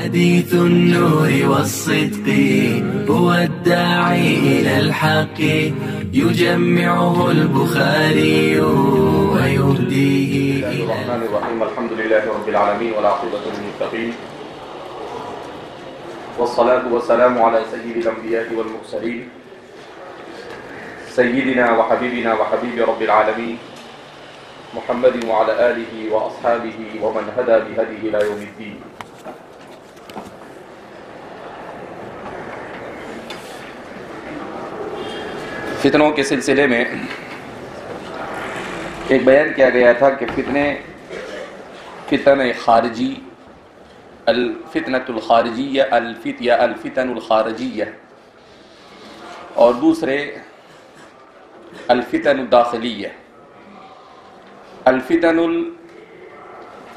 حديث النور والصدق هو الداعي إلى الحق يجمعه البخاري ويهديه بسم الله الرحمن الرحيم. الحمد لله رب العالمين والعاقبة للمتقين والصلاة والسلام على سيد الأنبياء والمرسلين سيدنا وحبيبنا وحبيب رب العالمين محمد وعلى آله وأصحابه ومن هدى بهديه إلى يوم الدين. فتنوں کے سلسلے میں ایک بیان کیا گیا تھا کہ فتن خارجی، الفتنۃ الخارجیہ، الفتن الخارجیہ، اور دوسرے الفتن الداخلیہ. الفتن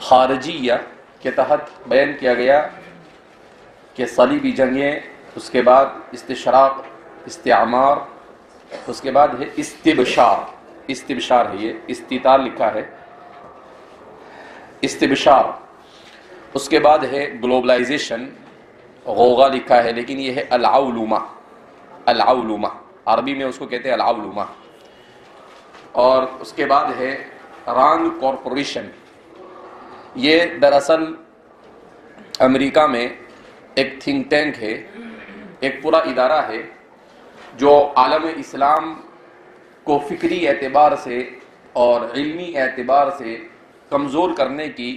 الخارجیہ کے تحت بیان کیا گیا کہ صلیبی جنگیں، اس کے بعد استشراق، استعمار، اس کے بعد ہے استبشار ہے، یہ استطال لکھا ہے، استبشار. اس کے بعد ہے گلوبلائزیشن، غوغا لکھا ہے، لیکن یہ ہے العولمہ، عربی میں اس کو کہتے ہیں العولمہ. اور اس کے بعد ہے رانڈ کارپوریشن. یہ دراصل امریکہ میں ایک تھنک ٹینک ہے، ایک پورا ادارہ ہے جو عالم اسلام کو فکری اعتبار سے اور علمی اعتبار سے کمزور کرنے کی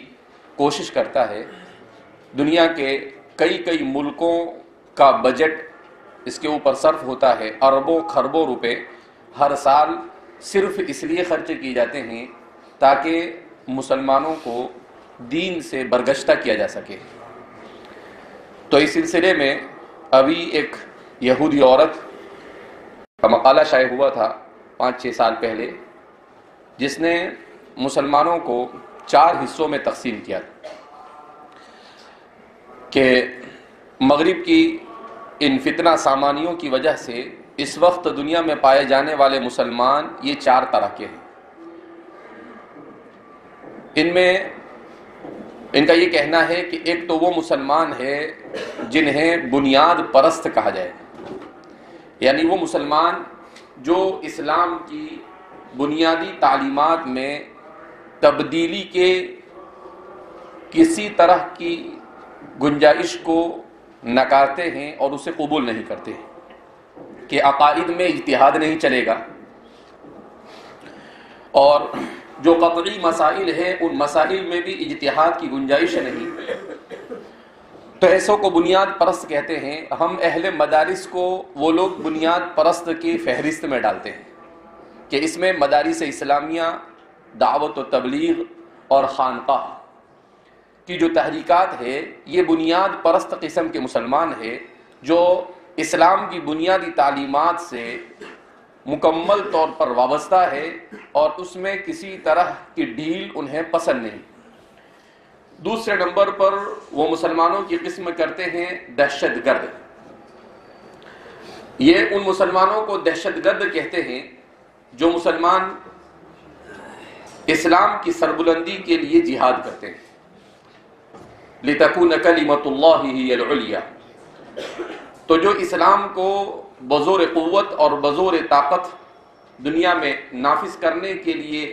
کوشش کرتا ہے. دنیا کے کئی ملکوں کا بجٹ اس کے اوپر صرف ہوتا ہے. اربوں خربوں روپے ہر سال صرف اس لیے خرچ کیے جاتے ہیں تاکہ مسلمانوں کو دین سے برگشتہ کیا جا سکے. تو اس سلسلے میں ابھی ایک یہودی عورت کا مقالہ شائع ہوا تھا 5-6 سال پہلے، جس نے مسلمانوں کو 4 حصوں میں تقسیم کیا کہ مغرب کی ان فتنہ سامانیوں کی وجہ سے اس وقت دنیا میں پائے جانے والے مسلمان یہ 4 طرح کے ہیں. ان میں ان کا یہ کہنا ہے کہ ایک تو وہ مسلمان ہے جنہیں بنیاد پرست کہا جائے، یعنی وہ مسلمان جو اسلام کی بنیادی تعلیمات میں تبدیلی کے کسی طرح کی گنجائش کو نکارتے ہیں اور اسے قبول نہیں کرتے ہیں کہ عقائد میں اجتہاد نہیں چلے گا، اور جو قطعی مسائل ہیں ان مسائل میں بھی اجتہاد کی گنجائش نہیں. تو ایسوں کو بنیاد پرست کہتے ہیں. ہم اہل مدارس کو وہ لوگ بنیاد پرست کی فہرست میں ڈالتے ہیں کہ اس میں مدارس اسلامیہ، دعوت و تبلیغ اور خانقاہ کی جو تحریکات ہے یہ بنیاد پرست قسم کے مسلمان ہے جو اسلام کی بنیادی تعلیمات سے مکمل طور پر وابستہ ہے اور اس میں کسی طرح کی ڈھیل انہیں پسند نہیں. دوسرے نمبر پر وہ مسلمانوں کی قسم کرتے ہیں دہشت گرد. یہ ان مسلمانوں کو دہشت گرد کہتے ہیں جو مسلمان اسلام کی سربلندی کے لیے جہاد کرتے ہیں. لِتَكُونَ كَلِمَةُ اللَّهِ هِيَ الْعُلْيَا. تو جو اسلام کو بزور قوت اور بزور طاقت دنیا میں نافذ کرنے کے لیے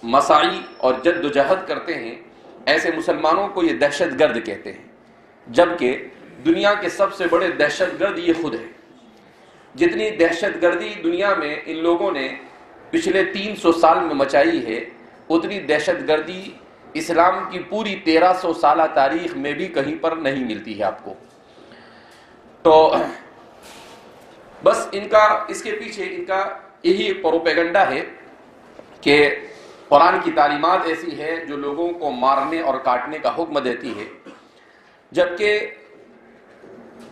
مساعی اور جد و جہد کرتے ہیں، ایسے مسلمانوں کو یہ دہشت گرد کہتے ہیں. جبکہ دنیا کے سب سے بڑے دہشت گرد یہ خود ہے. جتنی دہشت گردی دنیا میں ان لوگوں نے پچھلے 300 سال میں مچائی ہے، اتنی دہشت گردی اسلام کی پوری 1300 سالہ تاریخ میں بھی کہیں پر نہیں ملتی ہے آپ کو. تو بس اس کے پیچھے ان کا یہی پروپیگنڈا ہے کہ قرآن کی تعلیمات ایسی ہے جو لوگوں کو مارنے اور کاٹنے کا حکم دیتی ہے، جبکہ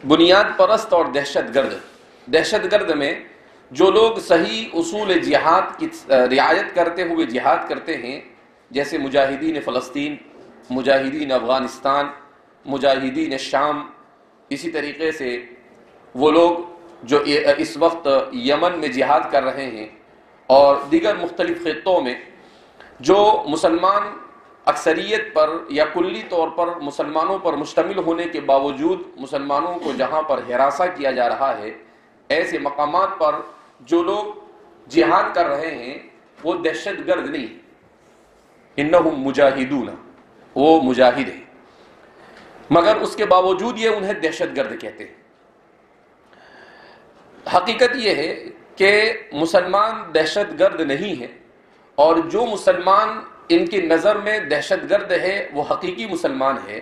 بنیاد پرست اور دہشت گرد میں جو لوگ صحیح اصول جہاد کی رعایت کرتے ہوئے جہاد کرتے ہیں، جیسے مجاہدین فلسطین، مجاہدین افغانستان، مجاہدین شام، اسی طریقے سے وہ لوگ جو اس وقت یمن میں جہاد کر رہے ہیں اور دیگر مختلف خطوں میں جو مسلمان اکثریت پر یا کلی طور پر مسلمانوں پر مشتمل ہونے کے باوجود مسلمانوں کو جہاں پر ہراساں کیا جا رہا ہے، ایسے مقامات پر جو لوگ جہاد کر رہے ہیں وہ دہشت گرد نہیں، انہم مجاہدون، وہ مجاہد ہیں، مگر اس کے باوجود یہ انہیں دہشت گرد کہتے ہیں۔ حقیقت یہ ہے کہ مسلمان دہشت گرد نہیں ہے، اور جو مسلمان ان کی نظر میں دہشت گرد ہے وہ حقیقی مسلمان ہے،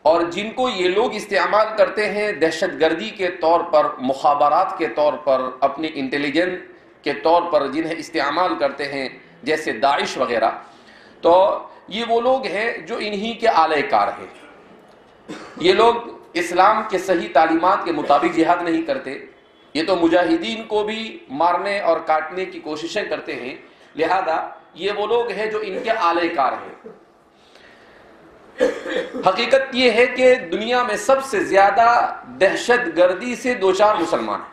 اور جن کو یہ لوگ استعمال کرتے ہیں دہشت گردی کے طور پر، مخابرات کے طور پر، اپنی انٹیلیجنس کے طور پر جنہیں استعمال کرتے ہیں جیسے داعش وغیرہ، تو یہ وہ لوگ ہیں جو انہی کے آلہ کار ہیں۔ یہ لوگ اسلام کے صحیح تعلیمات کے مطابق جہاد نہیں کرتے، یہ تو مجاہدین کو بھی مارنے اور کاٹنے کی کوششیں کرتے ہیں، لہذا یہ وہ لوگ ہیں جو ان کے آلہ کار ہیں۔ حقیقت یہ ہے کہ دنیا میں سب سے زیادہ دہشت گردی سے دوچار مسلمان ہیں۔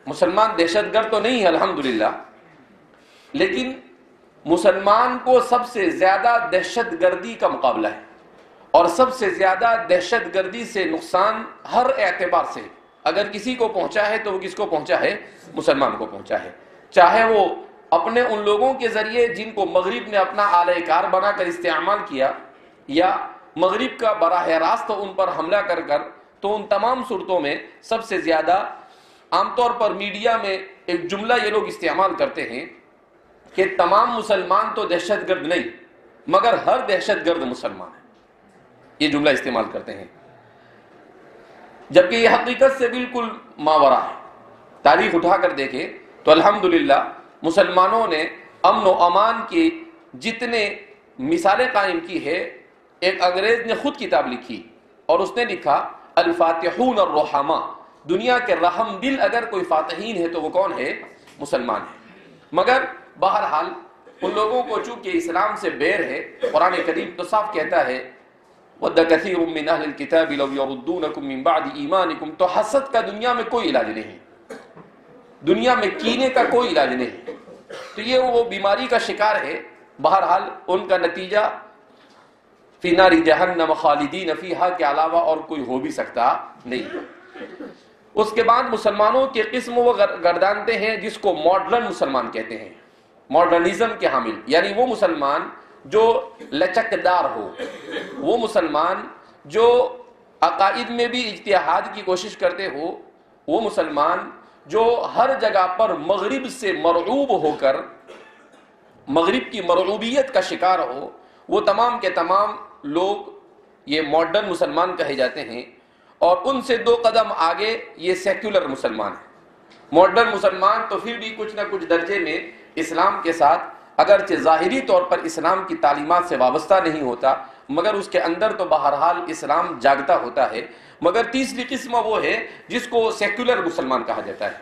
مسلمان دہشت گرد تو نہیں ہے الحمدللہ، لیکن مسلمان کو سب سے زیادہ دہشت گردی کا مقابلہ ہے، اور سب سے زیادہ دہشت گردی سے نقصان ہر اعتبار سے اگر کسی کو پہنچا ہے تو وہ کس کو پہنچا ہے؟ مسلمان کو پہنچا ہے، چاہے وہ اپنے ان لوگوں کے ذریعے جن کو مغرب نے اپنا آلہ کار بنا کر استعمال کیا، یا مغرب کا براہ راست ان پر حملہ کر کر، تو ان تمام صورتوں میں سب سے زیادہ عام طور پر میڈیا میں ایک جملہ یہ لوگ استعمال کرتے ہیں کہ تمام مسلمان تو دہشت گرد نہیں مگر ہر دہشت گرد مسلمان ہے، یہ جملہ استعمال کرتے ہیں، جبکہ یہ حقیقت سے بالکل ماورا ہے۔ تاریخ اٹھا کر دیکھیں تو الحمدللہ مسلمانوں نے امن و امان کی جتنے مثالیں قائم کی ہے، ایک انگریز نے خود کتاب لکھی اور اس نے لکھا الفاتحون الرحماء، دنیا کے رحم دل اگر کوئی فاتحین ہے تو وہ کون ہے؟ مسلمان ہے۔ مگر بہرحال ان لوگوں کو چونکہ اسلام سے بیر ہے، قرآن کریم تو صاف کہتا ہے وَدَّ كَثِيرٌ مِّنْ أَهْلِ الْكِتَابِ لَوْ يَرُدُّونَكُم مِّن بَعْدِ إِيمَانِكُمْ، تو حسد کا دنیا میں کوئی علاج نہیں، دنیا میں کینے کا کوئی علاج نہیں، تو یہ وہ بیماری کا شکار ہے۔ بہرحال ان کا نتیجہ فی نار جہنم خالدین فیہا کے علاوہ اور کوئی ہو بھی سکتا نہیں۔ اس کے بعد مسلمانوں کے قسم وہ گردانتے ہیں جس کو ماڈرن مسلمان کہتے ہیں، ماڈرنزم کے حامل، یعنی وہ مسلمان جو لچکدار ہو، وہ مسلمان جو عقائد میں بھی اجتہاد کی کوشش کرتے ہو، وہ مسلمان جو ہر جگہ پر مغرب سے مرعوب ہو کر مغرب کی مرعوبیت کا شکار ہو، وہ تمام کے تمام لوگ یہ ماڈرن مسلمان کہے جاتے ہیں، اور ان سے دو قدم آگے یہ سیکولر مسلمان ہے۔ ماڈرن مسلمان تو پھر بھی کچھ نہ کچھ درجے میں اسلام کے ساتھ اگرچہ ظاہری طور پر اسلام کی تعلیمات سے وابستہ نہیں ہوتا، مگر اس کے اندر تو بہرحال اسلام جاگتا ہوتا ہے۔ مگر تیسری قسم وہ ہے جس کو سیکولر مسلمان کہا جاتا ہے۔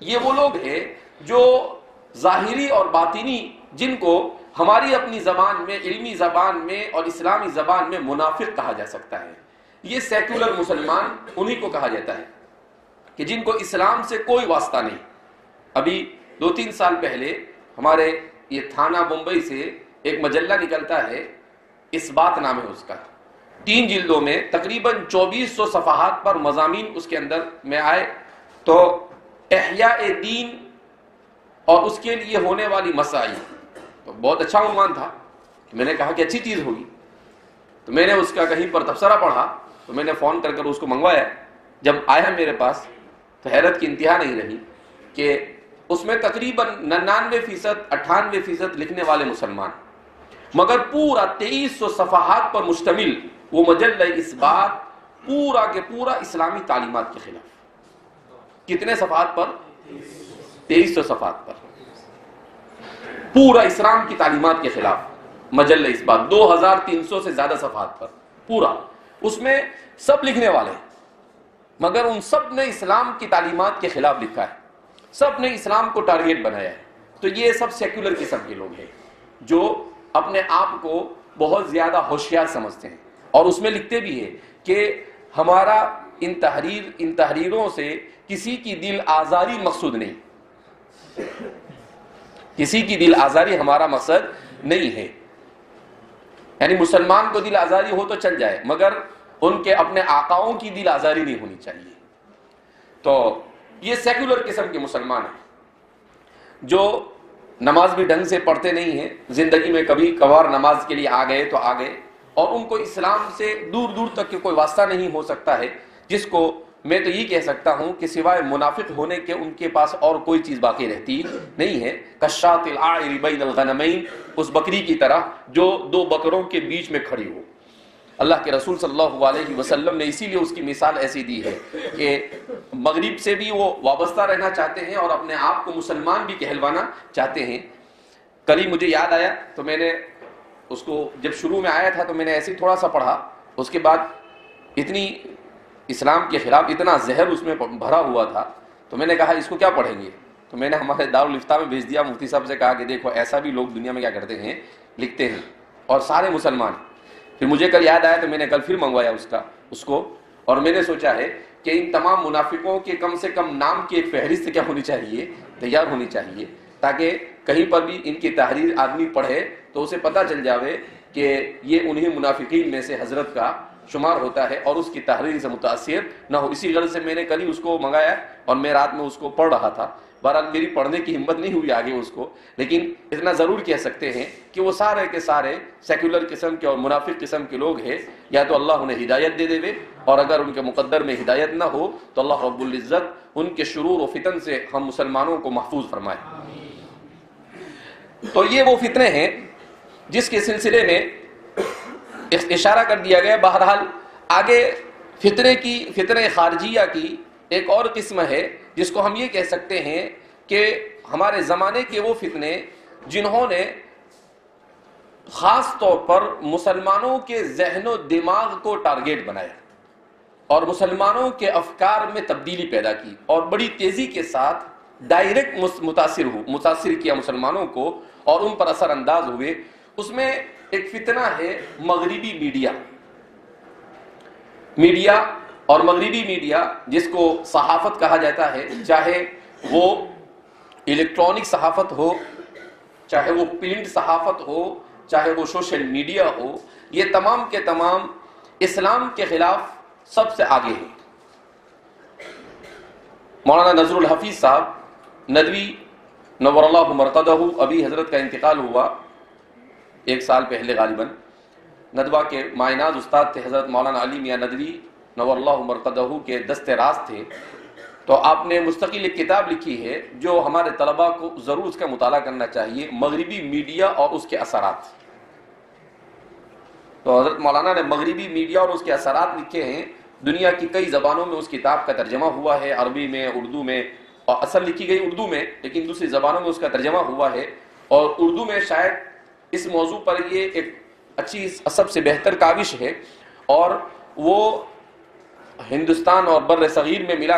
یہ وہ لوگ ہیں جو ظاہری اور باطنی، جن کو ہماری اپنی زبان میں، علمی زبان میں اور اسلامی زبان میں منافق کہا جا سکتا ہے، یہ سیکولر مسلمان انہی کو کہا جاتا ہے کہ جن کو اسلام سے کوئی واسطہ نہیں۔ ابھی 2-3 سال پہلے ہمارے یہ تھانہ بمبئی سے ایک مجلہ نکلتا ہے، اس بات نام ہے اس کا، 3 جلدوں میں تقریباً 2400 صفحات پر مضامین اس کے اندر میں آئے، تو احیاء دین اور اس کے لیے ہونے والی مسائل، تو بہت اچھا عنوان تھا، میں نے کہا کہ اچھی چیز ہوگی، تو میں نے اس کا کہیں پر تبصرہ پڑھا، تو میں نے فون کر کر اس کو منگوایا۔ جب آیا میرے پاس تو حیرت کی انتہا نہیں رہی کہ اس میں تقریباً 99% 98% لکھنے والے مسلمان، مگر پورا 2300 صفحات پر مشتمل وہ مجلہ اس بات پورا کے پورا اسلامی تعلیمات کے خلاف۔ کتنے صفحات پر؟ 2300 صفحات پر، پورا اسلام کی تعلیمات کے خلاف مجلہ اس بات، 2300 سے زیادہ صفحات پر پورا، اس میں سب لکھنے والے ہیں، مگر ان سب نے اسلام کی تعلیمات کے خلاف لکھا ہے، سب نے اسلام کو ٹارگیٹ بنایا ہے۔ تو یہ سب سیکولر قسم کے لوگ ہیں جو اپنے آپ کو بہت زیادہ ہوشیار سمجھتے ہیں، اور اس میں لکھتے بھی ہیں کہ ہمارا ان تحریروں سے کسی کی دل آزاری مقصود نہیں، کسی کی دل آزاری ہمارا مقصد نہیں ہے۔ یعنی مسلمان کو دل آزاری ہو تو چل جائے، مگر ان کے اپنے آقاؤں کی دل آزاری نہیں ہونی چاہیے۔ تو یہ سیکولر قسم کے مسلمان ہیں جو نماز بھی ڈھنگ سے پڑھتے نہیں ہیں، زندگی میں کبھی کبھار نماز کے لیے آ گئے تو آ گئے، اور ان کو اسلام سے دور دور تک کے کوئی واسطہ نہیں ہو سکتا ہے، جس کو میں تو یہ کہہ سکتا ہوں کہ سوائے منافق ہونے کے ان کے پاس اور کوئی چیز باقی رہتی نہیں ہے۔ کشات العائر بین الغنمین، اس بکری کی طرح جو دو بکروں کے بیچ میں کھڑی ہو۔ اللہ کے رسول صلی اللہ علیہ وسلم نے اسی لیے اس کی مثال ایسی دی ہے کہ مغرب سے بھی وہ وابستہ رہنا چاہتے ہیں اور اپنے آپ کو مسلمان بھی کہلوانا چاہتے ہیں۔ کل ہی مجھے یاد آیا تو میں نے اس کو جب شروع میں آیا تھا تو میں نے ایسے ہی تھوڑا سا پڑھا، اس کے بعد اتنی اسلام کے خلاف اتنا زہر اس میں بھرا ہوا تھا تو میں نے کہا اس کو کیا پڑھیں گے، تو میں نے ہمارے دارالفتاء میں بھیج دیا، مفتی صاحب سے کہا کہ دیکھو ایسا بھی لوگ دنیا میں کیا کرتے ہیں، لکھتے ہیں، اور سارے مسلمان۔ پھر مجھے کل یاد آیا تو میں نے کل پھر منگوایا اس کو، اور میں نے سوچا ہے کہ ان تمام منافقوں کے کم سے کم نام کی ایک فہرست کیا ہونی چاہیے، تیار ہونی چاہیے، تاکہ کہیں پر بھی ان کی تحریر آدمی پڑھے تو اسے پتہ چل جاوے کہ یہ انہی منافقین میں سے حضرت کا شمار ہوتا ہے اور اس کی تحریر سے متاثر نہ ہو۔ اسی غرض سے میں نے کل ہی اس کو منگایا اور میں رات میں اس کو پڑھ رہا تھا۔ بہرحال میری پڑھنے کی ہمت نہیں ہوئی آگے اس کو، لیکن اتنا ضرور کہہ سکتے ہیں کہ وہ سارے کے سارے سیکولر قسم کے اور منافق قسم کے لوگ ہیں، یا تو اللہ انہیں ہدایت دے دے، اور اگر ان کے مقدر میں ہدایت نہ ہو تو اللہ رب العزت ان کے شرور و فتن سے ہم مسلمانوں کو محفوظ فرمائے۔ تو یہ وہ فتنے ہیں جس کے سلسلے میں اشارہ کر دیا گیا۔ بہرحال آگے فتنے خارجیہ کی ایک اور قسم ہے جس کو ہم یہ کہہ سکتے ہیں کہ ہمارے زمانے کے وہ فتنے جنہوں نے خاص طور پر مسلمانوں کے ذہن و دماغ کو ٹارگیٹ بنایا اور مسلمانوں کے افکار میں تبدیلی پیدا کی اور بڑی تیزی کے ساتھ ڈائریکٹ متاثر کیا مسلمانوں کو اور ان پر اثر انداز ہوئے۔ اس میں ایک فتنہ ہے مغربی میڈیا اور مغربی میڈیا جس کو صحافت کہا جاتا ہے، چاہے وہ الیکٹرانک صحافت ہو، چاہے وہ پرنٹ صحافت ہو، چاہے وہ سوشل میڈیا ہو، یہ تمام کے تمام اسلام کے خلاف سب سے آگے ہیں۔ مولانا نذر الحفیظ صاحب ندوی نور اللہ مرقدہ، ابھی حضرت کا انتقال ہوا 1 سال پہلے غالباً، ندوہ کے مائناز استاد تھے حضرت مولانا علی میاں ندوی نور اللہ مرقدہ کے دست راست تھے۔ تو آپ نے مستقل ایک کتاب لکھی ہے جو ہمارے طلباء کو ضرور اس کا مطالعہ کرنا چاہیے، مغربی میڈیا اور اس کے اثرات۔ تو حضرت مولانا نے مغربی میڈیا اور اس کے اثرات لکھے ہیں، دنیا کی کئی زبانوں میں اس کتاب کا ترجمہ ہوا ہے، عربی میں، اردو میں، اور اصل لکھی گئی اردو میں لیکن دوسری زبانوں میں اس کا ترجمہ ہوا ہے، اور اردو میں شاید اس موضوع پر یہ ایک اچھی سب سے بہتر کاوش ہے، اور وہ ہندوستان اور بر صغیر میں ملا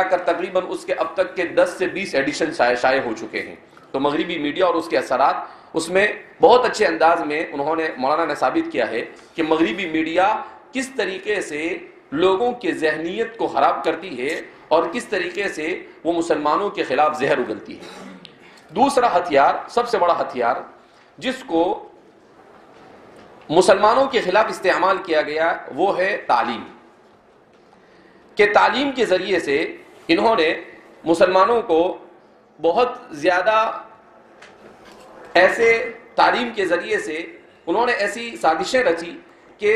کر تقریباً اس کے اب تک کے 10 سے 20 ایڈیشن شائع ہو چکے ہیں۔ تو مغربی میڈیا اور اس کے اثرات، اس میں بہت اچھے انداز میں انہوں نے مولانا نے ثابت کیا ہے کہ مغربی میڈیا کس طریقے سے لوگوں کے ذہنیت کو خراب کرتی ہے اور کس طریقے سے وہ مسلمانوں کے خلاف زہر اگلتی ہے۔ دوسرا ہتھیار، سب سے بڑا ہتھیار جس کو مسلمانوں کے خلاف استعمال کیا گیا وہ ہے تعلیم، کہ تعلیم کے ذریعے سے انہوں نے مسلمانوں کو بہت زیادہ ایسے تعلیم کے ذریعے سے انہوں نے ایسی سازشیں رچی کہ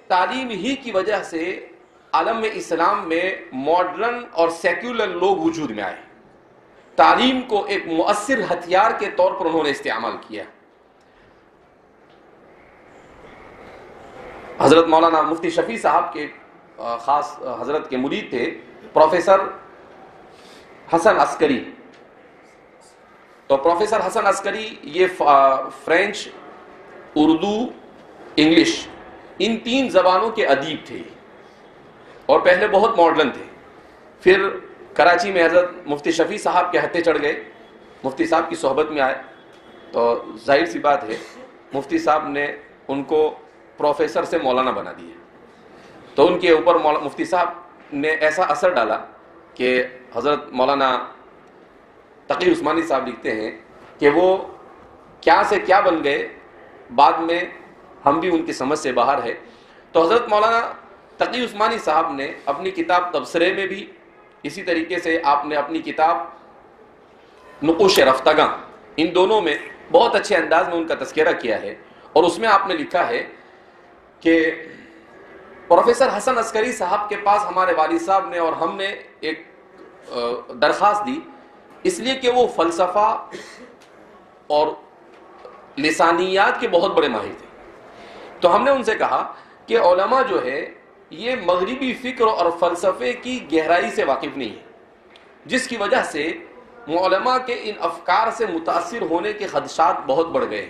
تعلیم ہی کی وجہ سے عالم اسلام میں ماڈرن اور سیکولر لوگ وجود میں آئے۔ تعلیم کو ایک مؤثر ہتھیار کے طور پر انہوں نے استعمال کیا۔ حضرت مولانا مفتی شفیع صاحب کے خاص حضرت کے مرید تھے پروفیسر حسن عسکری۔ تو پروفیسر حسن عسکری یہ فرینچ، اردو، انگلش، ان 3 زبانوں کے ادیب تھے اور پہلے بہت ماڈرن تھے۔ پھر کراچی میں حضرت مفتی شفیع صاحب کے ہتھے چڑھ گئے، مفتی صاحب کی صحبت میں آئے تو ظاہر سی بات ہے مفتی صاحب نے ان کو پروفیسر سے مولانا بنا دیا۔ تو ان کے اوپر مفتی صاحب نے ایسا اثر ڈالا کہ حضرت مولانا تقی عثمانی صاحب لکھتے ہیں کہ وہ کیا سے کیا بن گئے، بعد میں ہم بھی ان کی سمجھ سے باہر ہے۔ تو حضرت مولانا تقی عثمانی صاحب نے اپنی کتاب تبصرے میں بھی اسی طریقے سے آپ نے اپنی کتاب نقوش رفتگاں، ان دونوں میں بہت اچھے انداز میں ان کا تذکرہ کیا ہے، اور اس میں آپ نے لکھا ہے کہ پروفیسر حسن عسکری صاحب کے پاس ہمارے والد صاحب نے اور ہم نے ایک درخواست دی، اس لیے کہ وہ فلسفہ اور لسانیات کے بہت بڑے ماہر تھے۔ تو ہم نے ان سے کہا کہ علماء جو ہے یہ مغربی فکر اور فلسفے کی گہرائی سے واقف نہیں ہے، جس کی وجہ سے علماء کے ان افکار سے متاثر ہونے کے خدشات بہت بڑھ گئے۔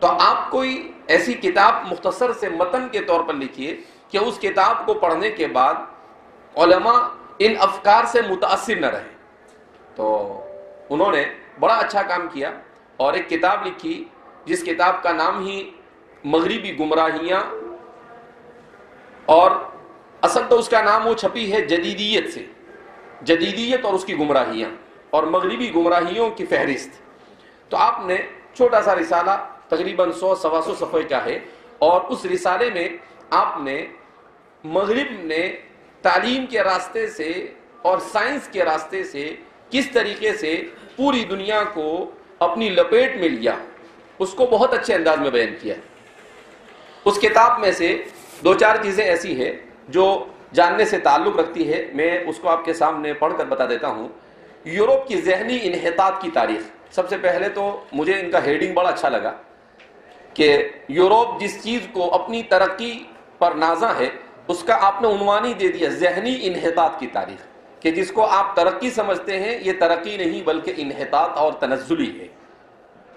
تو آپ کوئی ایسی کتاب مختصر سے متن کے طور پر لکھیے کہ اس کتاب کو پڑھنے کے بعد علماء ان افکار سے متاثر نہ رہیں۔ تو انہوں نے بڑا اچھا کام کیا اور ایک کتاب لکھی جس کتاب کا نام ہی مغربی گمراہیاں، اور اصل تو اس کا نام وہ چھپی ہے جدیدیت سے، جدیدیت اور اس کی گمراہیاں اور مغربی گمراہیوں کی فہرست۔ تو آپ نے چھوٹا سا رسالہ تقریباً 100-125 صفحے کا ہے، اور اس رسالے میں آپ نے مغرب نے تعلیم کے راستے سے اور سائنس کے راستے سے کس طریقے سے پوری دنیا کو اپنی لپیٹ میں لیا، اس کو بہت اچھے انداز میں بیان کیا۔ اس کتاب میں سے 2-4 چیزیں ایسی ہیں جو جاننے سے تعلق رکھتی ہے، میں اس کو آپ کے سامنے پڑھ کر بتا دیتا ہوں۔ یورپ کی ذہنی انحطاط کی تاریخ، سب سے پہلے تو مجھے ان کا ہیڈنگ بڑا اچھا لگا کہ یورپ جس چیز کو اپنی ترقی پر نازاں ہے اس کا آپ نے عنوان ہی دے دیا ذہنی انحطاط کی تاریخ، کہ جس کو آپ ترقی سمجھتے ہیں یہ ترقی نہیں بلکہ انحطاط اور تنزلی ہے۔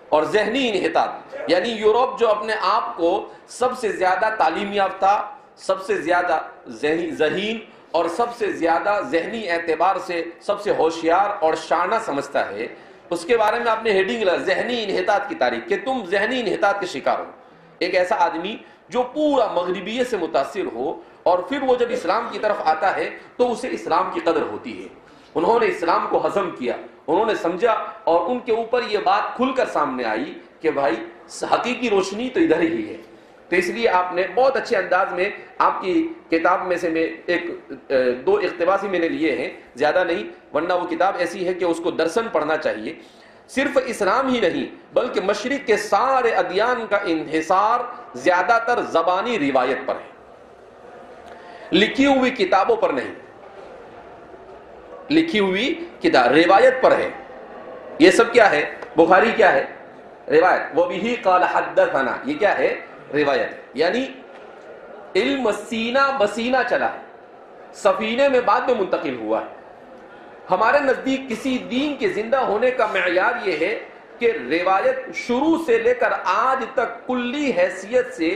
اور ذہنی انحطاط یعنی یورپ جو اپنے آپ کو سب سے زیادہ تعلیم یافتہ، سب سے زیادہ ذہین اور سب سے زیادہ ذہنی اعتبار سے سب سے ہوشیار اور شانہ سمجھتا ہے، اس کے بارے میں آپ نے ہیڈنگ لگا ذہنی انحطاط کی تاریخ، کہ تم ذہنی انحطاط کے شکار ہو۔ ایک ایسا آدمی جو پورا مغربیت سے متاثر ہو اور پھر وہ جب اسلام کی طرف آتا ہے تو اسے اسلام کی قدر ہوتی ہے۔ انہوں نے اسلام کو ہضم کیا، انہوں نے سمجھا، اور ان کے اوپر یہ بات کھل کر سامنے آئی کہ بھائی حقیقی روشنی تو ادھر ہی ہے۔ تو اس لیے آپ نے بہت اچھے انداز میں آپ کی کتاب میں سے میں 1-2 اقتباس ہی میں نے لیے ہیں، زیادہ نہیں، ورنہ وہ کتاب ایسی ہے کہ اس کو درسن پڑھنا چاہیے۔ صرف اسلام ہی نہیں بلکہ مشرق کے سارے ادیان کا انحصار زیادہ تر زبانی روایت پر ہے، لکھی ہوئی کتابوں پر نہیں، لکھی ہوئی کتاب روایت پر ہے۔ یہ سب کیا ہے؟ بخاری کیا ہے؟ روایت۔ وَبِهِ قَالَ حَدَّثَنَا، یہ کیا ہے؟ روایت۔ یعنی علم سینہ بسینہ چلا ہے، سفینے میں بعد میں منتقل ہوا ہے۔ ہمارے نزدیک کسی دین کے زندہ ہونے کا معیار یہ ہے کہ روایت شروع سے لے کر آج تک کلی حیثیت سے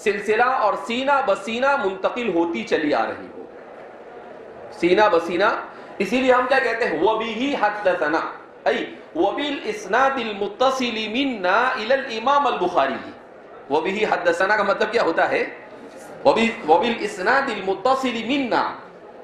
سلسلہ اور سینہ بسینہ منتقل ہوتی چلی آ رہی ہو، سینہ بسینہ۔ اسی لیے ہم کیا کہتے ہیں؟ وَبِهِ حَدَّثَنَا، ای وَبِالْإِسْنَادِ الْمُتَّصِلِ مِنَّا إِلَى الْإِمَامِ الْبُخَارِيِّ۔ وَبِهِ حَدَّثَنَا کا مطلب کیا ہوتا ہے؟ وَبِالْإِسْنَادِ الْمُتَّصِلِ مِنَّا،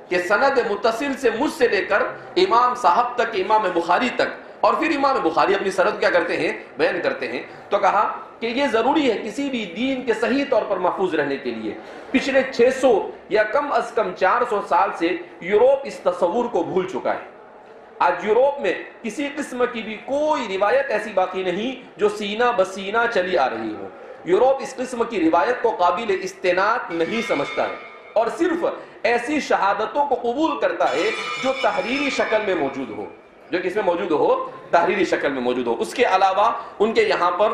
کہ سند متصل سے مجھ سے لے کر امام صاحب تک، امام بخاری تک، اور پھر امام بخاری اپنی سند کیا کرتے ہیں؟ بیان کرتے ہیں۔ تو کہا کہ یہ ضروری ہے کسی بھی دین کے صحیح طور پر محفوظ رہنے کے لیے۔ پچھلے 600 یا کم از کم 400 سال سے یورپ اس تصور کو بھول چکا ہے۔ آج یورپ میں کسی قسم کی بھی کوئی روایت ایسی باقی نہیں جو سینہ بسینہ چلی آ رہی ہو۔ یورپ اس قسم کی روایت کو قابل استناد نہیں سمجھتا ہے، اور صرف ایسی شہادتوں کو قبول کرتا ہے جو تحریری شکل میں موجود ہو، جو کس میں موجود ہو؟ تحریری شکل میں موجود ہو۔ اس کے علاوہ ان کے یہاں پر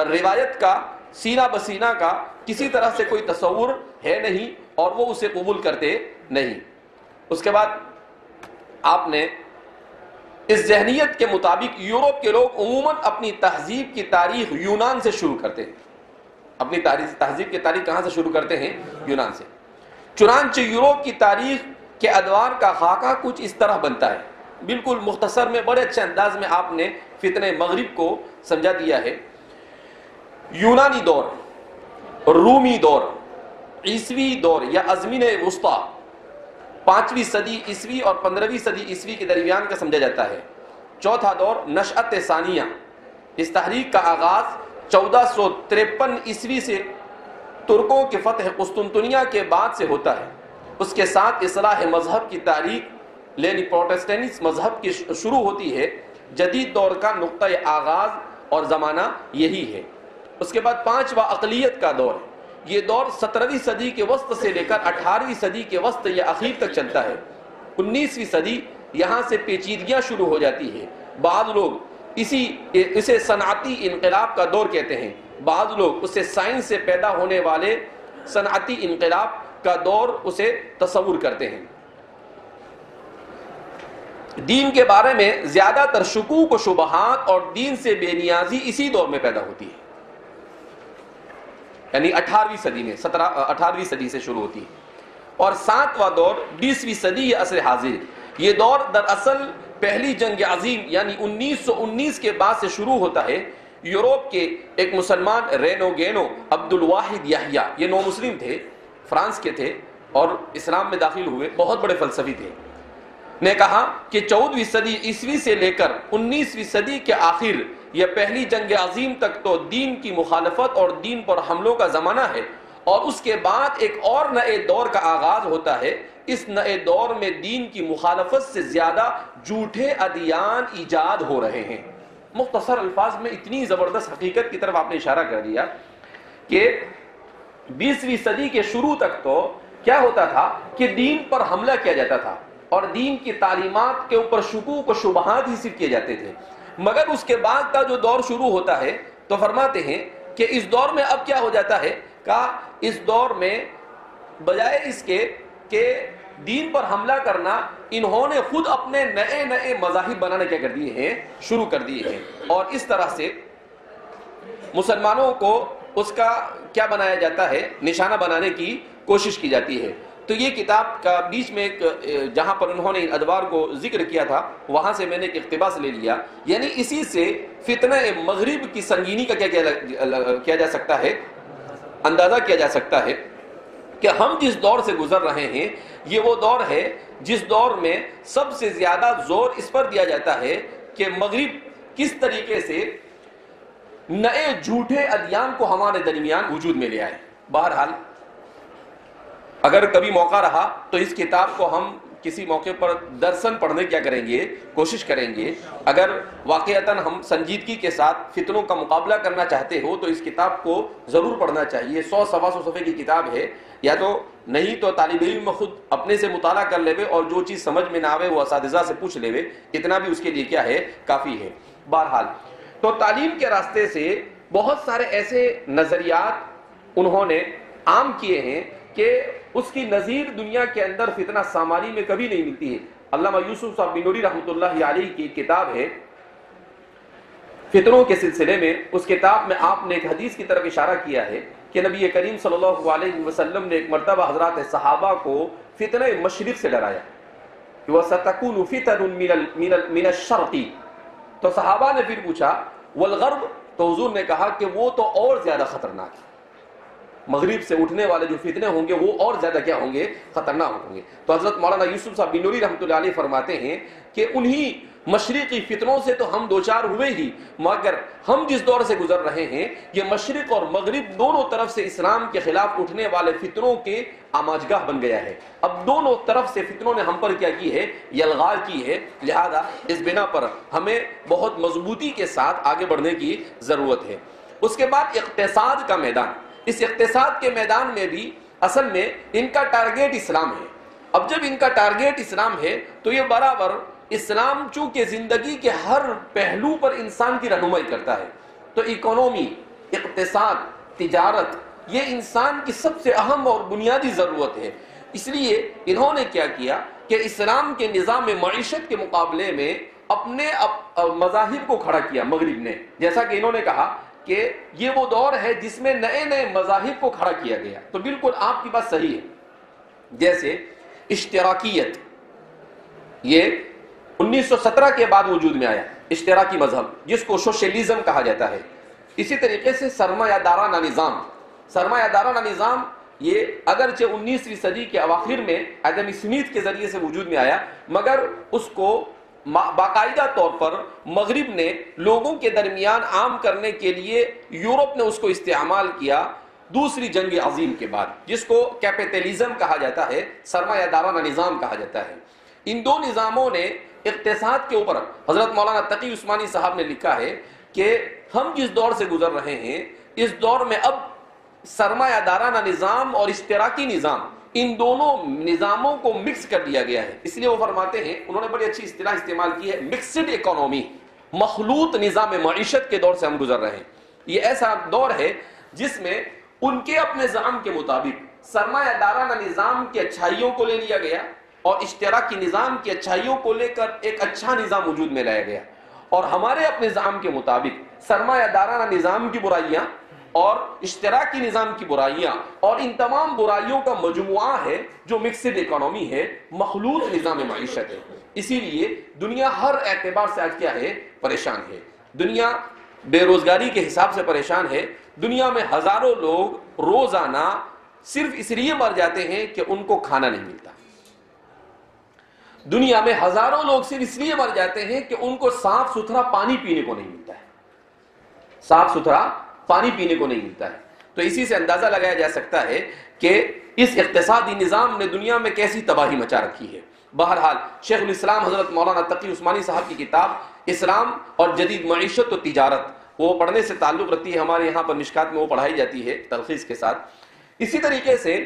روایت کا، سینہ بسینہ کا کسی طرح سے کوئی تصور ہے نہیں، اور وہ اسے قبول کرتے نہیں۔ اس کے بعد آپ نے اس ذہنیت کے مطابق یورپ کے لوگ عموماً اپنی تہذیب کی تاریخ یونان سے شروع کرتے ہیں۔ اپنی تہذیب کی تاریخ کہاں سے شروع کرتے ہیں؟ یونان سے۔ چنانچہ یورپ کی تاریخ کے ادوار کا خاکہ کچھ اس طرح بنتا ہے۔ بالکل مختصر میں بڑے اچھے انداز میں آپ نے فتنہ مغرب کو سمجھا دیا ہے۔ یونانی دور، رومی دور، عیسوی دور یا ازمنہ وسطیٰ 5ویں صدی عیسوی اور 15ویں صدی عیسوی کے درمیان کا سمجھا جاتا ہے۔ چوتھا دور نشأت ثانیہ اس تحریک کا آغاز 1453 عیسوی سے ترکوں کے فتح قسطنطنیہ کے بعد سے ہوتا ہے۔ اس کے ساتھ اصلاح مذہب کی تاریخ یعنی پروٹسٹینٹ مذہب کی شروع ہوتی ہے۔ جدید دور کا نقطۂ آغاز اور زمانہ یہی ہے۔ اس کے بعد 5واں اقلیت کا دور ہے۔ یہ دور 17ویں صدی کے وسط سے لے کر 18ویں صدی کے وسط یا اخیر تک چلتا ہے۔ 19ویں صدی یہاں سے پیچیدگیاں شروع ہو جاتی ہے۔ بعض لوگ اسے صنعتی انقلاب کا دور کہتے ہیں، بعض لوگ اسے سائنس سے پیدا ہونے والے صنعتی انقلاب کا دور اسے تصور کرتے ہیں۔ دین کے بارے میں زیادہ تر شکوک و شبہات اور دین سے بے نیازی اسی دور میں پیدا ہوتی ہے، یعنی 18ویں صدی میں 18ویں صدی سے شروع ہوتی ہے۔ اور 7واں دور 20ویں صدی یا عصر حاضر، یہ دور دراصل پہلی جنگ عظیم یعنی 1919 کے بعد سے شروع ہوتا ہے۔ یورپ کے ایک مسلمان رینوگینو عبد الواحد یحییٰ، یہ نو مسلم تھے، فرانس کے تھے اور اسلام میں داخل ہوئے، بہت بڑے فلسفی تھے، نے کہا کہ 14ویں صدی عیسوی سے لے کر 19ویں صدی کے آخر یا پہلی جنگ عظیم تک تو دین کی مخالفت اور دین پر حملوں کا زمانہ ہے، اور اس کے بعد ایک اور نئے دور کا آغاز ہوتا ہے۔ اس نئے دور میں دین کی مخالفت سے زیادہ جھوٹے ادیان ایجاد ہو رہے ہیں۔ مختصر الفاظ میں اتنی زبردست حقیقت کی طرف آپ نے اشارہ کر دیا کہ 20ویں صدی کے شروع تک تو کیا ہوتا تھا کہ دین پر حملہ کیا جاتا تھا اور دین کی تعلیمات کے اوپر شکوک و شبہات ہی صرف کیے جاتے تھے، مگر اس کے بعد کا جو دور شروع ہوتا ہے تو فرماتے ہیں کہ اس دور میں اب کیا ہو جاتا ہے کہ اس دور میں بجائے اس کے کہ دین پر حملہ کرنا، انہوں نے خود اپنے نئے نئے مذاہب بنانے کیا کر دیے ہیں، شروع کر دیے ہیں، اور اس طرح سے مسلمانوں کو اس کا کیا بنایا جاتا ہے، نشانہ بنانے کی کوشش کی جاتی ہے۔ تو یہ کتاب کا بیچ میں ایک جہاں پر انہوں نے ان ادوار کو ذکر کیا تھا وہاں سے میں نے ایک اقتباس لے لیا، یعنی اسی سے فتنہ مغرب کی سنگینی کا کیا جا سکتا ہے، اندازہ کیا جا سکتا ہے کہ ہم جس دور سے گزر رہے ہیں یہ وہ دور ہے جس دور میں سب سے زیادہ زور اس پر دیا جاتا ہے کہ مغرب کس طریقے سے نئے جھوٹے ادیان کو ہمارے درمیان وجود میں لے آئے۔ بہرحال اگر کبھی موقع رہا تو اس کتاب کو ہم کسی موقع پر درسن پڑھنے کیا کریں گے، کوشش کریں گے۔ اگر واقعتاً ہم سنجیدگی کے ساتھ فتنوں کا مقابلہ کرنا چاہتے ہو تو اس کتاب کو ضرور پڑھنا چاہیے۔ 100-125 صفحے کی کتاب ہے، یا تو نہیں تو طالب علم خود اپنے سے مطالعہ کر لے اور جو چیز سمجھ میں نہ آوے وہ اساتذہ سے پوچھ لے، اتنا بھی اس کے لیے کیا ہے، کافی ہے۔ بہرحال تو تعلیم کے راستے سے بہت سارے ایسے نظریات انہوں نے عام کیے ہیں کہ اس کی نظیر دنیا کے اندر فتنہ سامانی میں کبھی نہیں ملتی ہے۔ علامہ یوسف صاحب بنوری رحمۃ اللہ علیہ کی کتاب ہے فتنوں کے سلسلے میں، اس کتاب میں آپ نے ایک حدیث کی طرف اشارہ کیا ہے کہ نبی کریم صلی اللہ علیہ وسلم نے ایک مرتبہ حضرات صحابہ کو فتنہ مشرق سے ڈرایا کہ وَسَتَكُونُ فِتَنٌ مِنَ الشَّرْقِ، تو صحابہ نے پھر پوچھا والغرب، تو حضور نے کہا کہ وہ تو اور زیادہ خطرناک ہے، مغرب سے اٹھنے والے جو فتنے ہوں گے وہ اور زیادہ کیا ہوں گے، خطرناک ہوں گے۔ تو حضرت مولانا یوسف صاحب بنوری رحمۃ اللہ علیہ فرماتے ہیں کہ انہی مشرقی فتنوں سے تو ہم دوچار ہوئے ہی، مگر ہم جس دور سے گزر رہے ہیں یہ مشرق اور مغرب دونوں طرف سے اسلام کے خلاف اٹھنے والے فتنوں کے آماجگاہ بن گیا ہے۔ اب دونوں طرف سے فتنوں نے ہم پر کیا کی ہے، یلغار کی ہے، لہذا اس بنا پر ہمیں بہت مضبوطی کے ساتھ آگے بڑھنے کی ضرورت ہے۔ اس کے بعد اقتصاد کا میدان، اس اقتصاد کے میدان میں بھی اصل میں ان کا ٹارگیٹ اسلام ہے۔ اب جب ان کا ٹارگیٹ اسلام ہے تو یہ برابر اسلام چونکہ زندگی کے ہر پہلو پر انسان کی رہنمائی کرتا ہے، تو اکانومی، اقتصاد، تجارت یہ انسان کی سب سے اہم اور بنیادی ضرورت ہے۔ اس لیے انہوں نے کیا کیا کہ اسلام کے نظام معیشت کے مقابلے میں اپنے مذاہب کو کھڑا کیا مغرب نے، جیسا کہ انہوں نے کہا کہ یہ وہ دور ہے جس میں نئے نئے مذاہب کو کھڑا کیا گیا۔ تو بالکل آپ کی بات صحیح ہے۔ جیسے اشتراکیت، یہ 1917 کے بعد وجود میں آیا، اشتراکی مذہب جس کو سوشلزم کہا جاتا ہے۔ اسی طریقے سے سرمایہ دارانہ نظام، سرمایہ دارانہ نظام یہ اگرچہ 19ویں صدی کے اواخر میں ایڈم اسمتھ کے ذریعے سے وجود میں آیا، مگر اس کو باقاعدہ طور پر مغرب نے لوگوں کے درمیان عام کرنے کے لیے یورپ نے اس کو استعمال کیا دوسری جنگ عظیم کے بعد، جس کو کیپیٹلزم کہا جاتا ہے، سرمایہ دارانہ نظام کہا جاتا ہے۔ ان دو نظاموں نے اقتصاد کے اوپر، حضرت مولانا تقی عثمانی صاحب نے لکھا ہے کہ ہم جس دور سے گزر رہے ہیں اس دور میں اب سرمایہ دارانہ نظام اور اشتراکی نظام، ان دونوں نظاموں کو مکس کر دیا گیا ہے۔ اس لیے وہ فرماتے ہیں، انہوں نے بڑی اچھی اصطلاح استعمال کی ہے، مکسڈ اکانومی، مخلوط نظام معیشت کے دور سے ہم گزر رہے ہیں۔ یہ ایسا دور ہے جس میں ان کے اپنے زعم کے مطابق سرمایہ دارانہ نظام کی اچھائیوں کو لے لیا گیا اور اشتراکی نظام کی اچھائیوں کو لے کر ایک اچھا نظام وجود میں لایا گیا، اور ہمارے اپنے زعم کے مطابق سرمایہ دارانہ نظام کی برائیاں اور اشتراکی نظام کی برائیاں اور ان تمام برائیوں کا مجموعہ ہے جو مکسڈ اکانومی ہے، مخلوط نظام معیشت ہے۔ اسی لیے دنیا ہر اعتبار سے آج کیا ہے؟ پریشان ہے۔ دنیا بے روزگاری کے حساب سے پریشان ہے۔ دنیا میں ہزاروں لوگ روزانہ صرف اس لیے مر جاتے ہیں کہ ان کو کھانا نہیں ملتا۔ دنیا میں ہزاروں لوگ صرف اس لیے مر جاتے ہیں کہ ان کو صاف ستھرا پانی پینے کو نہیں ملتا ہے، صاف ستھرا پانی پینے کو نہیں ملتا ہے۔ تو اسی سے اندازہ لگایا جا سکتا ہے کہ اس اقتصادی نظام نے دنیا میں کیسی تباہی مچا رکھی ہے۔ بہرحال شیخ الاسلام حضرت مولانا تقی عثمانی صاحب کی کتاب اسلام اور جدید معیشت و تجارت، وہ پڑھنے سے تعلق رکھتی ہے، ہمارے یہاں پر مشکات میں وہ پڑھائی جاتی ہے تلخیص کے ساتھ۔ اسی طریقے سے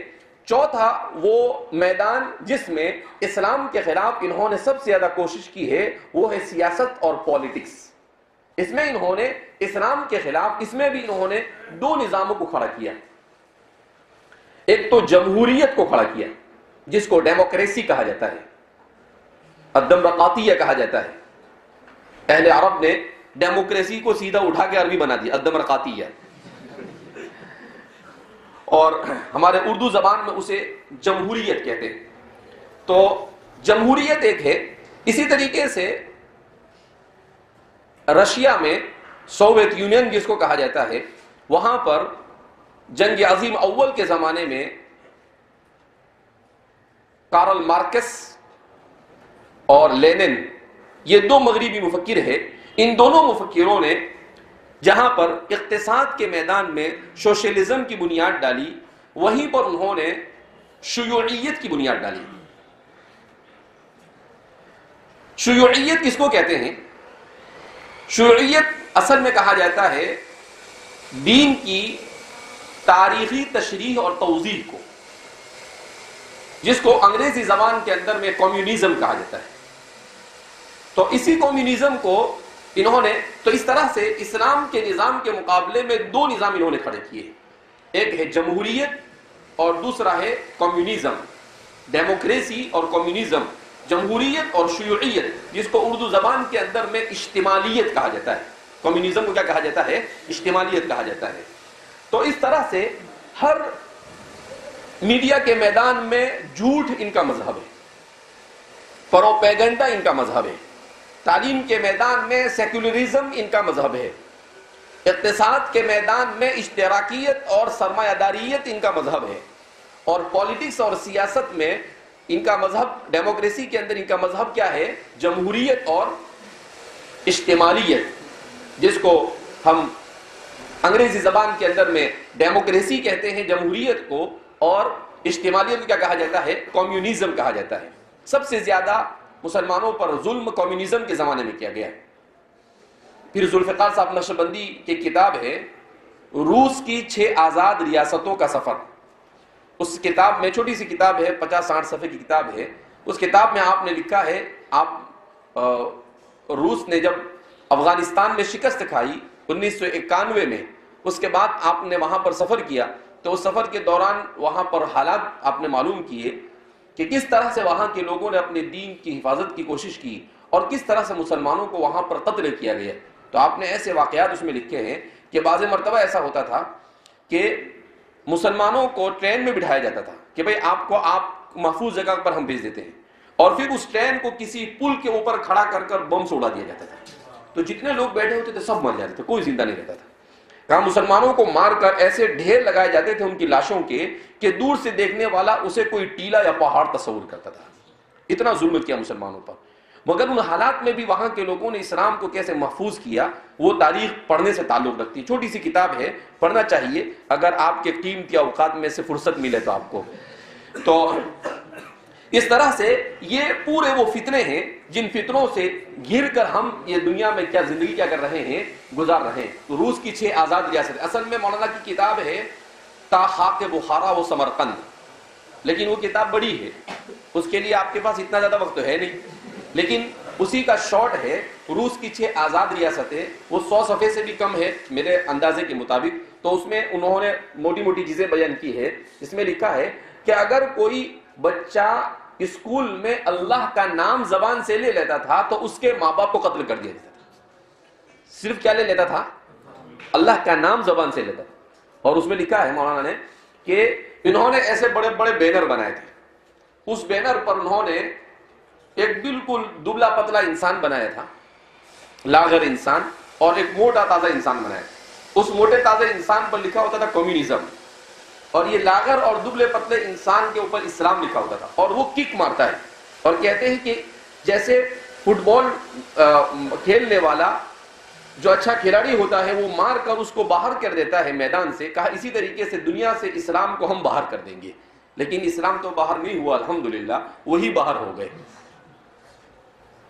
چوتھا وہ میدان جس میں اسلام کے خلاف انہوں نے سب سے زیادہ کوشش کی ہے وہ ہے سیاست اور پالیٹکس۔ اس میں انہوں نے اسلام کے خلاف، اس میں بھی انہوں نے دو نظاموں کو کھڑا کیا۔ ایک تو جمہوریت کو کھڑا کیا جس کو ڈیموکریسی کہا جاتا ہے، الدمرقاطیہ کہا جاتا ہے۔ اہل عرب نے ڈیموکریسی کو سیدھا اٹھا کے عربی بنا دیا، الدمرقاطیہ، اور ہمارے اردو زبان میں اسے جمہوریت کہتے ہیں۔ تو جمہوریت ایک ہے۔ اسی طریقے سے رشیا میں سوویت یونین جس کو کہا جاتا ہے، وہاں پر جنگ عظیم اول کے زمانے میں کارل مارکس اور لینن، یہ دو مغربی مفکر ہیں۔ ان دونوں مفکروں نے جہاں پر اقتصاد کے میدان میں سوشلزم کی بنیاد ڈالی، وہیں پر انہوں نے شیوعیت کی بنیاد ڈالی۔ شیوعیت کس کو کہتے ہیں؟ شیوعیت اصل میں کہا جاتا ہے دین کی تاریخی تشریح اور توضیح کو، جس کو انگریزی زبان کے اندر میں کمیونزم کہا جاتا ہے۔ تو اسی کمیونزم کو انہوں نے، تو اس طرح سے اسلام کے نظام کے مقابلے میں دو نظام انہوں نے کھڑے کیے، ایک ہے جمہوریت اور دوسرا ہے کمیونزم۔ ڈیموکریسی اور کمیونزم، جمہوریت اور شیوعیت، جس کو اردو زبان کے اندر میں اشتمالیت کہا جاتا ہے۔ کمیونزم کو کیا کہا جاتا ہے؟ اشتمالیت کہا جاتا ہے۔ تو اس طرح سے ہر میڈیا کے میدان میں جھوٹ ان کا مذہب ہے، پروپیگنڈا ان کا مذہب ہے، تعلیم کے میدان میں سیکولرزم ان کا مذہب ہے، اقتصاد کے میدان میں اشتراکیت اور سرمایہ داریت ان کا مذہب ہے، اور پالیٹکس اور سیاست میں ان کا مذہب، ڈیموکریسی کے اندر ان کا مذہب کیا ہے؟ جمہوریت اور اشتمالیت، جس کو ہم انگریزی زبان کے اندر میں ڈیموکریسی کہتے ہیں جمہوریت کو، اور اشتمالیت کیا کہا جاتا ہے؟ کمیونزم کہا جاتا ہے۔ سب سے زیادہ مسلمانوں پر ظلم کمیونزم کے زمانے میں کیا گیا ہے۔ پھر ذوالفقار صاحب نقشبندی کی کتاب ہے روس کی 6 آزاد ریاستوں کا سفر۔ اس کتاب میں، چھوٹی سی کتاب ہے، 50-60 صفحے کی کتاب ہے، اس کتاب میں آپ نے لکھا ہے، آپ روس نے جب افغانستان میں شکست کھائی 1991 میں، اس کے بعد آپ نے وہاں پر سفر کیا، تو اس سفر کے دوران وہاں پر حالات آپ نے معلوم کیے کہ کس طرح سے وہاں کے لوگوں نے اپنے دین کی حفاظت کی کوشش کی اور کس طرح سے مسلمانوں کو وہاں پر قتل کیا گیا۔ تو آپ نے ایسے واقعات اس میں لکھے ہیں کہ بعض مرتبہ ایسا ہوتا تھا کہ مسلمانوں کو ٹرین میں بٹھایا جاتا تھا کہ بھئی آپ محفوظ جگہ پر ہم بھیج دیتے ہیں، اور پھر اس ٹرین کو کسی پل کے اوپر کھڑا کر کر بم سے اڑا دیا جاتا تھا۔ تو جتنے لوگ بیٹھے ہوتے تھے سب مر جاتے تھے، کوئی زندہ نہیں رہتا تھا۔ کہاں مسلمانوں کو مار کر ایسے ڈھیر لگائے جاتے تھے ان کی لاشوں کے کہ دور سے دیکھنے والا اسے کوئی ٹیلا یا پہاڑ تصور کرتا تھا۔ اتنا ظلم کیا مسلمانوں پر۔ مگر ان حالات میں بھی وہاں کے لوگوں نے اسلام کو کیسے محفوظ کیا وہ تاریخ پڑھنے سے تعلق رکھتی ہے. چھوٹی سی کتاب ہے, پڑھنا چاہیے اگر آپ کے قیمتی اوقات میں سے فرصت ملے تو آپ کو. تو اس طرح سے یہ پورے وہ فتنے ہیں جن فتنوں سے گھر کر ہم یہ دنیا میں کیا زندگی کیا کر رہے ہیں, گزار رہے ہیں. تو روس کی 6 آزاد ریاستیں, اصل میں مولانا کی کتاب ہے تا خاک بخارا و سمرقند, لیکن وہ کتاب بڑی ہے, اس کے لیے آپ کے پاس اتنا زیادہ وقت تو ہے نہیں, لیکن اسی کا شارٹ ہے روس کی 6 آزاد ریاستیں. وہ 100 صفحے سے بھی کم ہے میرے اندازے کے مطابق. تو اس میں انہوں نے موٹی موٹی چیزیں بیان کی ہے. اس میں لکھا ہے کہ اگر کوئی بچہ اسکول میں اللہ کا نام زبان سے لے لیتا تھا تو اس کے ماں باپ کو قتل کر دیا جاتا تھا. صرف کیا لے لیتا تھا؟ اللہ کا نام زبان سے لیتا تھا. اور اس میں لکھا ہے مولانا نے کہ انہوں نے ایسے بڑے بڑے بینر بنائے تھے. اس بینر پر انہوں نے ایک بالکل دبلا پتلا انسان بنایا تھا, لاغر انسان, اور ایک موٹا تازہ انسان بنایا تھا. اس موٹے تازہ انسان پر لکھا ہوتا تھا کمیونزم, اور یہ لاغر اور دبلے پتلے انسان کے اوپر اسلام لکھا ہوتا تھا. اور وہ کک مارتا ہے اور کہتے ہیں کہ جیسے فٹ بال کھیلنے والا جو اچھا کھلاڑی ہوتا ہے وہ مار کر اس کو باہر کر دیتا ہے میدان سے, کہا اسی طریقے سے دنیا سے اسلام کو ہم باہر کر دیں گے. لیکن اسلام تو باہر نہیں ہوا, الحمدللہ وہی باہر ہو گئے.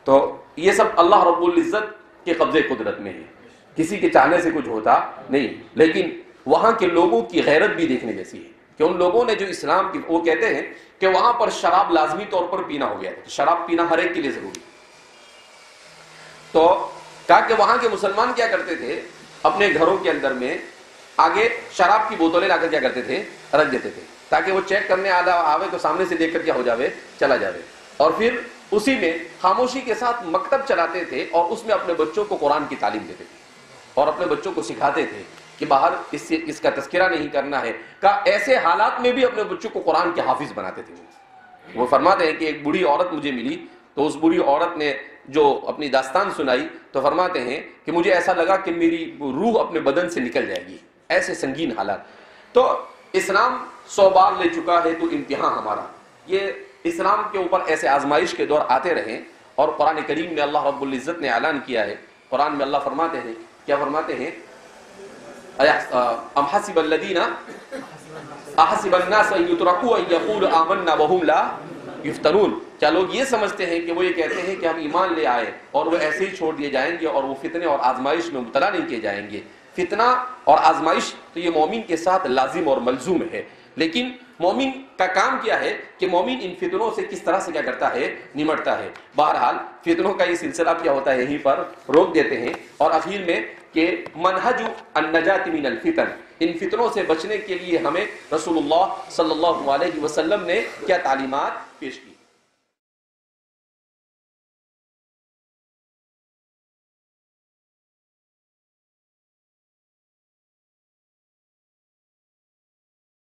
تو یہ سب اللہ رب العزت کے قبضے قدرت میں ہے, کسی کے چاہنے سے کچھ ہوتا نہیں. لیکن وہاں کے لوگوں کی غیرت بھی دیکھنے جیسی ہے کہ ان لوگوں نے جو اسلام کی, وہ کہتے ہیں کہ وہاں پر شراب لازمی طور پر پینا ہو گیا تھا. شراب پینا ہر ایک کے لیے ضروری. تو کہا کہ وہاں کے مسلمان کیا کرتے تھے, اپنے گھروں کے اندر میں آگے شراب کی بوتلیں لا کر کیا کرتے تھے, رکھ دیتے تھے, تاکہ وہ چیک کرنے آوے تو سامنے سے دیکھ کر کیا ہو جاوے, چلا جاوے. اور پھر اسی میں خاموشی کے ساتھ مکتب چلاتے تھے اور اس میں اپنے بچوں کو قرآن کی تعلیم دیتے تھے اور اپنے بچوں کو سکھاتے تھے کہ باہر اس کا تذکرہ نہیں کرنا ہے. کہ ایسے حالات میں بھی اپنے بچوں کو قرآن کے حافظ بناتے تھے. وہ فرماتے ہیں کہ ایک بوڑھی عورت مجھے ملی تو اس بوڑھی عورت نے جو اپنی داستان سنائی تو فرماتے ہیں کہ مجھے ایسا لگا کہ میری روح اپنے بدن سے نکل جائے گی, ایسے سنگین حالات. تو اسلام 100 بار لے چکا ہے, تو امتحان ہمارا یہ اسلام کے اوپر ایسے آزمائش کے دور آتے رہیں. اور قرآن کریم میں اللہ رب العزت نے اعلان کیا ہے, قرآن میں اللہ فرماتے ہیں, کیا فرماتے ہیں, ام حسب الذین احسب الناس ان یترکوا ان یقولوا آمنا وهم لا یفتنون. کیا لوگ یہ سمجھتے ہیں کہ وہ یہ کہتے ہیں کہ ہم ایمان لے آئے اور وہ ایسے ہی چھوڑ دیے جائیں گے اور وہ فتنے اور آزمائش میں مبتلا نہیں کیے جائیں گے. فتنہ اور آزمائش تو یہ مومن کے ساتھ لازم اور ملزوم ہے. لیکن مومن کا کام کیا ہے کہ مومن ان فتنوں سے کس طرح سے کیا کرتا ہے, نمٹتا ہے. بہرحال فتنوں کا یہ سلسلہ کیا ہوتا ہے, یہیں پر روک دیتے ہیں. اور اخیر میں کہ منہج النجات من الفتن, ان فتنوں سے بچنے کے لیے ہمیں رسول اللہ صلی اللہ علیہ وسلم نے کیا تعلیمات پیش کی.